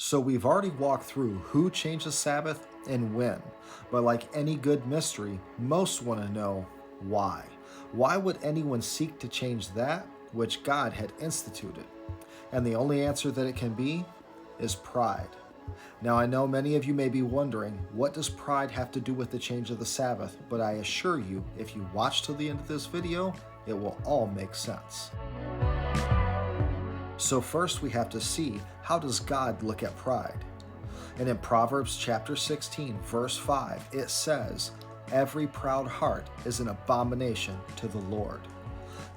So we've already walked through who changed the Sabbath and when, but like any good mystery, most want to know why. Why would anyone seek to change that which God had instituted? And the only answer that it can be is pride. Now I know many of you may be wondering, what does pride have to do with the change of the Sabbath? But I assure you, if you watch till the end of this video, it will all make sense. So first we have to see, how does God look at pride? And in Proverbs chapter 16, verse 5, it says, "Every proud heart is an abomination to the Lord."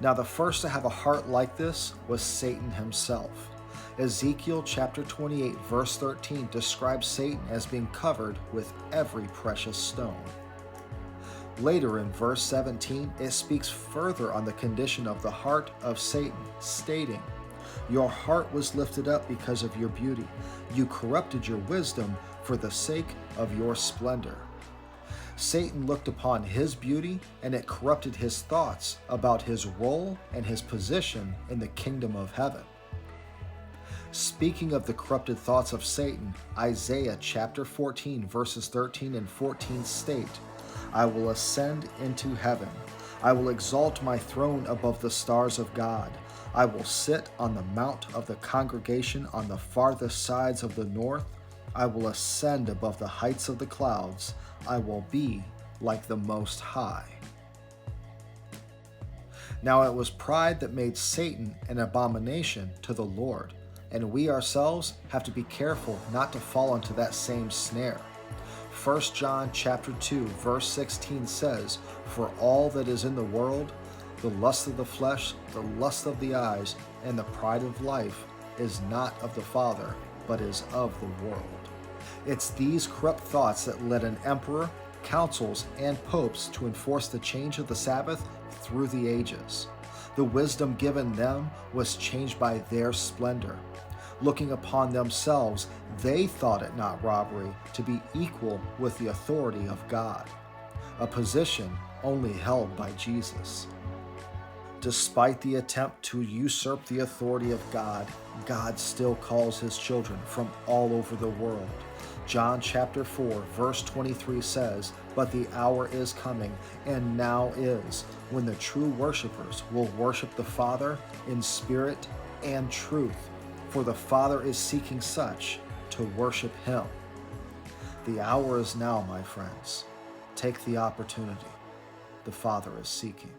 Now the first to have a heart like this was Satan himself. Ezekiel chapter 28, verse 13 describes Satan as being covered with every precious stone. Later in verse 17, it speaks further on the condition of the heart of Satan, stating, "Your heart was lifted up because of your beauty. You corrupted your wisdom for the sake of your splendor." Satan looked upon his beauty, and it corrupted his thoughts about his role and his position in the kingdom of heaven. Speaking of the corrupted thoughts of Satan, Isaiah chapter 14 verses 13 and 14 state, "I will ascend into heaven. I will exalt my throne above the stars of God. I will sit on the mount of the congregation on the farthest sides of the north. I will ascend above the heights of the clouds. I will be like the Most High." Now it was pride that made Satan an abomination to the Lord, and we ourselves have to be careful not to fall into that same snare. 1 John chapter 2 verse 16 says, "For all that is in the world, the lust of the flesh, the lust of the eyes, and the pride of life is not of the Father, but is of the world." It's these corrupt thoughts that led an emperor, councils, and popes to enforce the change of the Sabbath through the ages. The wisdom given them was changed by their splendor. Looking upon themselves, they thought it not robbery to be equal with the authority of God, a position only held by Jesus. Despite the attempt to usurp the authority of God, God still calls his children from all over the world. John chapter 4 verse 23 says, "But the hour is coming, and now is, when the true worshipers will worship the Father in spirit and truth, for the Father is seeking such to worship him." The hour is now, my friends. Take the opportunity. The Father is seeking.